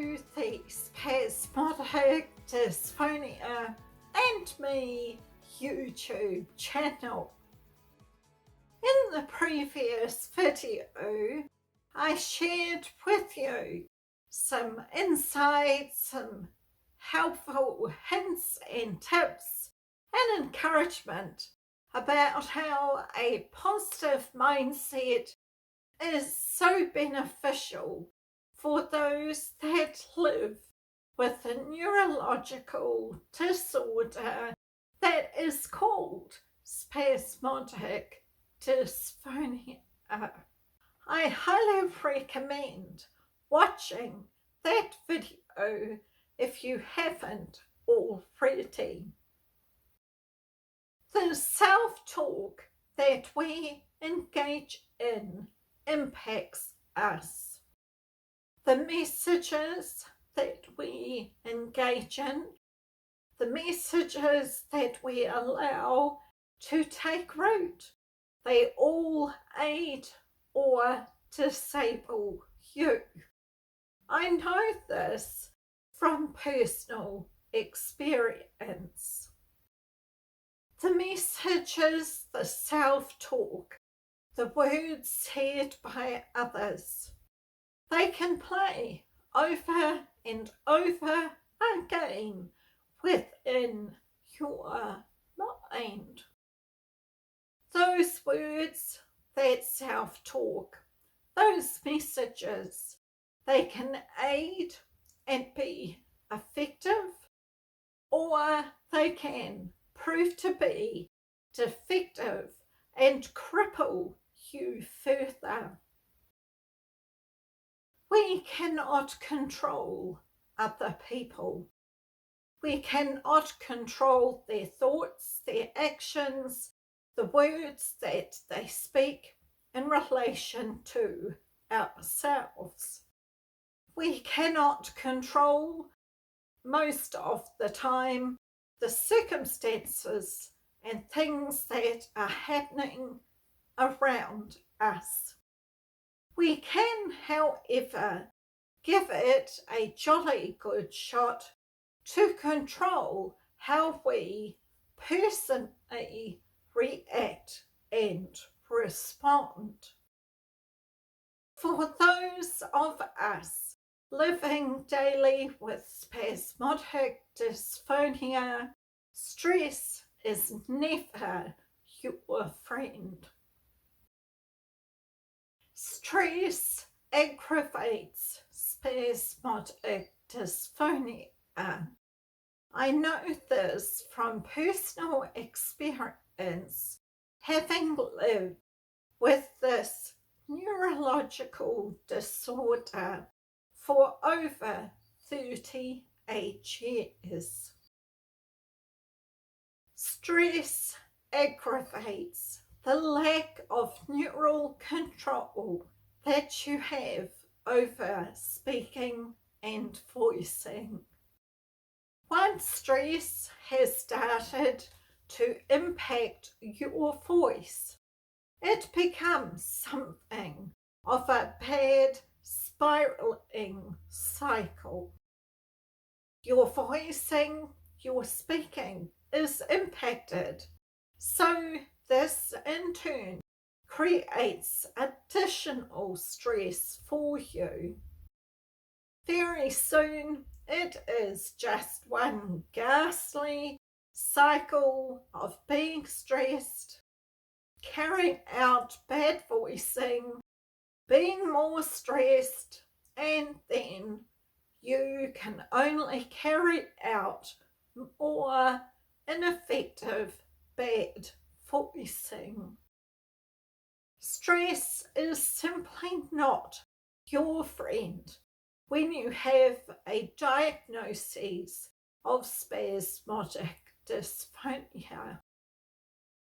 to the Spasmodic Dysphonia and Me YouTube channel. In the previous video, I shared with you some insights, some helpful hints and tips and encouragement about how a positive mindset is so beneficial for those that live with a neurological disorder that is called spasmodic dysphonia. I highly recommend watching that video if you haven't already. The self-talk that we engage in impacts us. The messages that we engage in, the messages that we allow to take root, they all aid or disable you. I know this from personal experience. The messages, the self-talk, the words said by others, they can play over and over again within your mind. Those words, that self-talk, those messages, they can aid and be effective, or they can prove to be defective and cripple you further. We cannot control other people. We cannot control their thoughts, their actions, the words that they speak in relation to ourselves. We cannot control, most of the time, the circumstances and things that are happening around us. We can, however, give it a jolly good shot to control how we personally react and respond. For those of us living daily with spasmodic dysphonia, stress is never your friend. Stress aggravates spasmodic dysphonia. I know this from personal experience, having lived with this neurological disorder for over 38 years. Stress aggravates the lack of neural control that you have over speaking and voicing. Once stress has started to impact your voice, it becomes something of a bad spiraling cycle. Your voicing, your speaking is impacted, so this in turn creates additional stress for you. Very soon it is just one ghastly cycle of being stressed, carrying out bad voicing, being more stressed, and then you can only carry out more ineffective bad voicing. Stress is simply not your friend when you have a diagnosis of spasmodic dysphonia.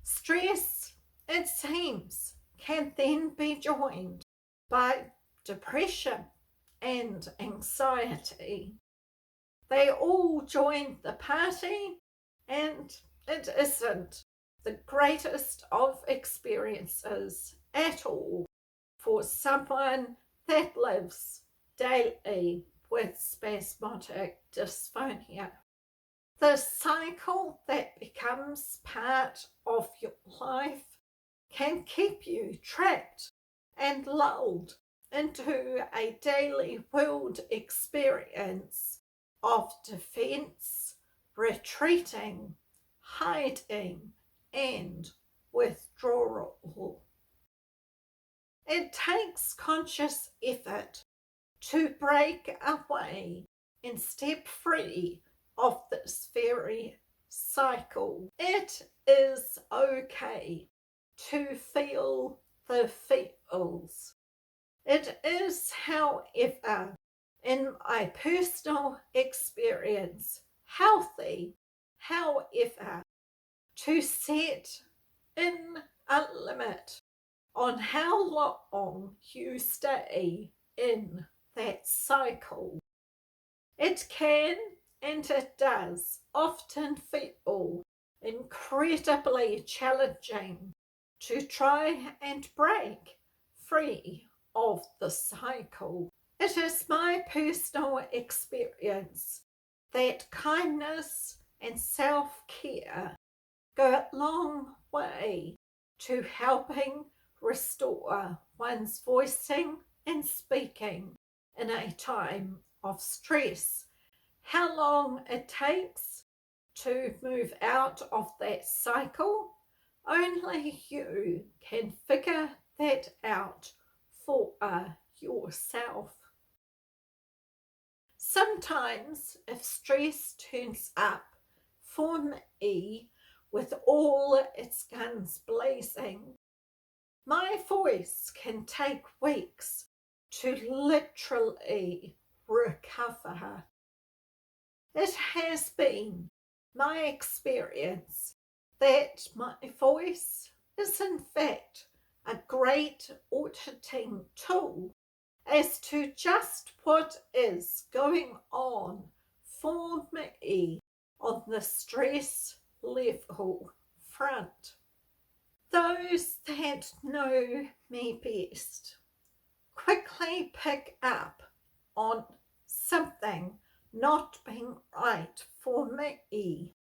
Stress, it seems, can then be joined by depression and anxiety. They all join the party, and it isn't the greatest of experiences at all for someone that lives daily with spasmodic dysphonia. The cycle that becomes part of your life can keep you trapped and lulled into a daily world experience of defense, retreating, hiding, and withdrawal. It takes conscious effort to break away and step free of this very cycle. It is okay to feel the feels. It is, however, in my personal experience, healthy, however, to set in a limit on how long you stay in that cycle. It can and it does often feel incredibly challenging to try and break free of the cycle. It is my personal experience that kindness and self-care go a long way to helping restore one's voicing and speaking in a time of stress. How long it takes to move out of that cycle, only you can figure that out for yourself. Sometimes if stress turns up for me with all its guns blazing, my voice can take weeks to literally recover. It has been my experience that my voice is in fact a great auditing tool as to just what is going on for me on the stress level front. Those that know me best quickly pick up on something not being right for me,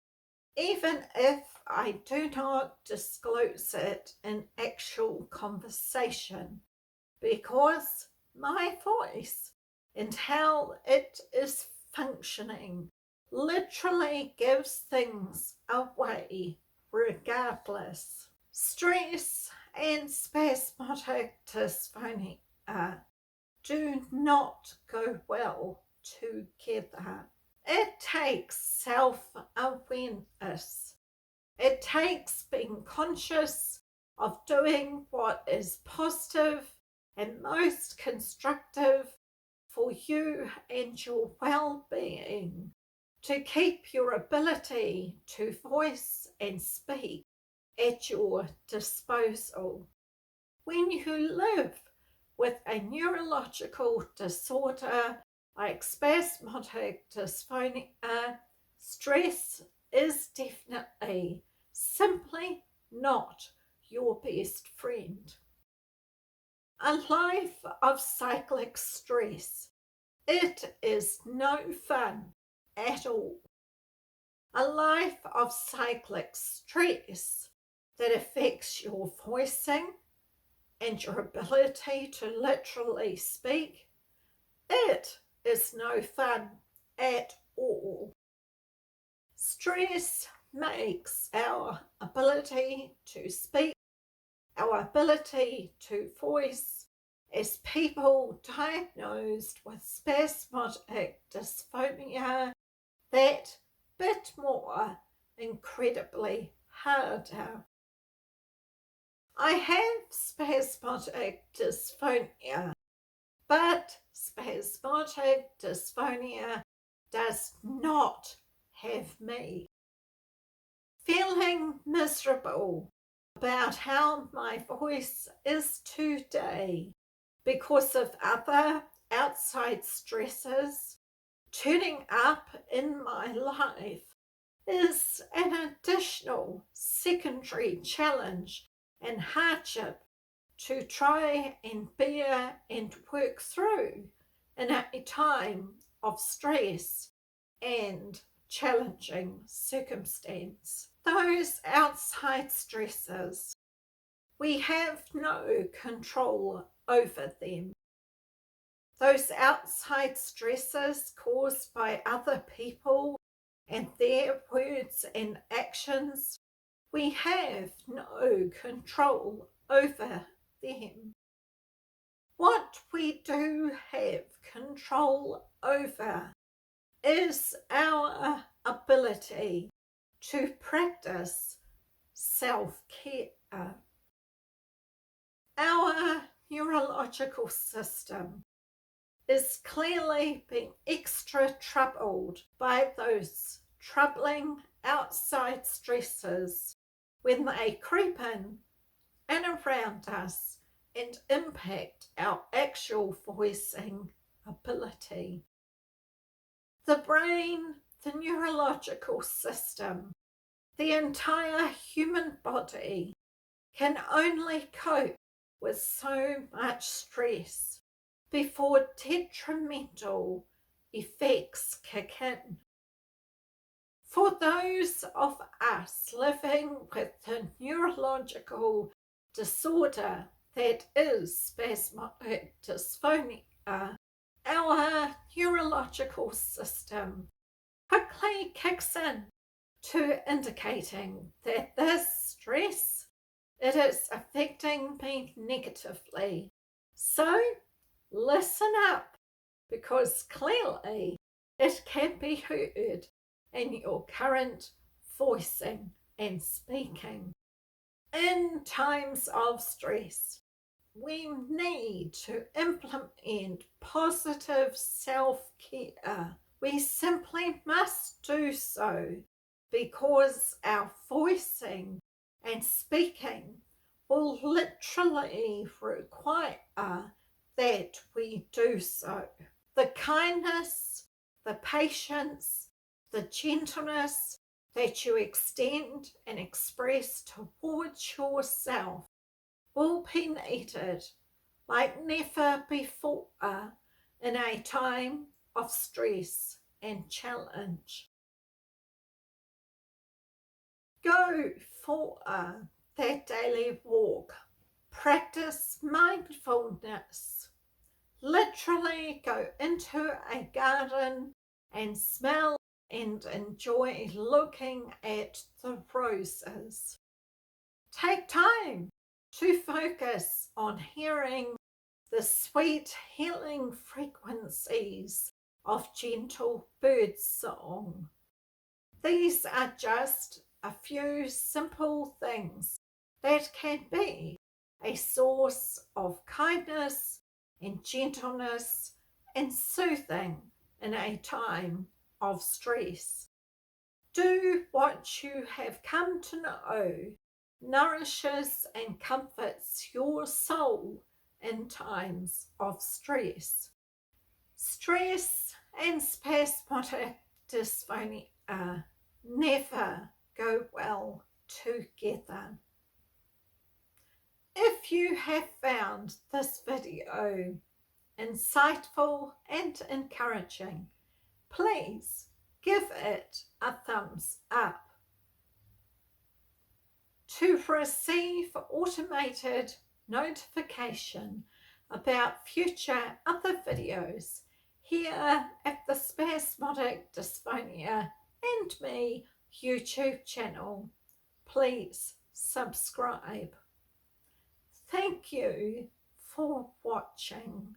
even if I do not disclose it in actual conversation, because my voice and how it is functioning literally gives things away regardless. Stress and spasmodic dysphonia do not go well together. It takes self-awareness. It takes being conscious of doing what is positive and most constructive for you and your well-being, to keep your ability to voice and speak at your disposal. When you live with a neurological disorder like spasmodic dysphonia, stress is definitely simply not your best friend. A life of cyclic stress, it is no fun at all. A life of cyclic stress that affects your voicing and your ability to literally speak, it is no fun at all. Stress makes our ability to speak, our ability to voice, as people diagnosed with spasmodic dysphonia, that bit more incredibly harder. I have spasmodic dysphonia, but spasmodic dysphonia does not have me. Feeling miserable about how my voice is today because of other outside stresses turning up in my life is an additional secondary challenge and hardship to try and bear and work through in a time of stress and challenging circumstance. Those outside stresses, we have no control over them. Those outside stresses caused by other people and their words and actions, we have no control over them. What we do have control over is our ability to practice self-care. Our neurological system is clearly being extra troubled by those troubling outside stresses when they creep in and around us and impact our actual voicing ability. The brain, the neurological system, the entire human body can only cope with so much stress before detrimental effects kick in. For those of us living with the neurological disorder that is spasmodic dysphonia, our neurological system quickly kicks in to indicating that this stress, it is affecting me negatively. So listen up, because clearly it can be heard in your current voicing and speaking. In times of stress, we need to implement positive self-care. We simply must do so because our voicing and speaking will literally require that we do so. The kindness, the patience, the gentleness that you extend and express towards yourself will be needed like never before in a time of stress and challenge. Go for that daily walk. Practice mindfulness. Literally go into a garden and smell and enjoy looking at the roses. Take time to focus on hearing the sweet healing frequencies of gentle bird song. These are just a few simple things that can be a source of kindness and gentleness and soothing in a time of stress. Do what you have come to know nourishes and comforts your soul in times of stress. Stress and spasmodic dysphonia never go well together. If you have found this video insightful and encouraging, please give it a thumbs up. To receive automated notification about future other videos here at the Spasmodic Dysphonia and Me YouTube channel, please subscribe. Thank you for watching.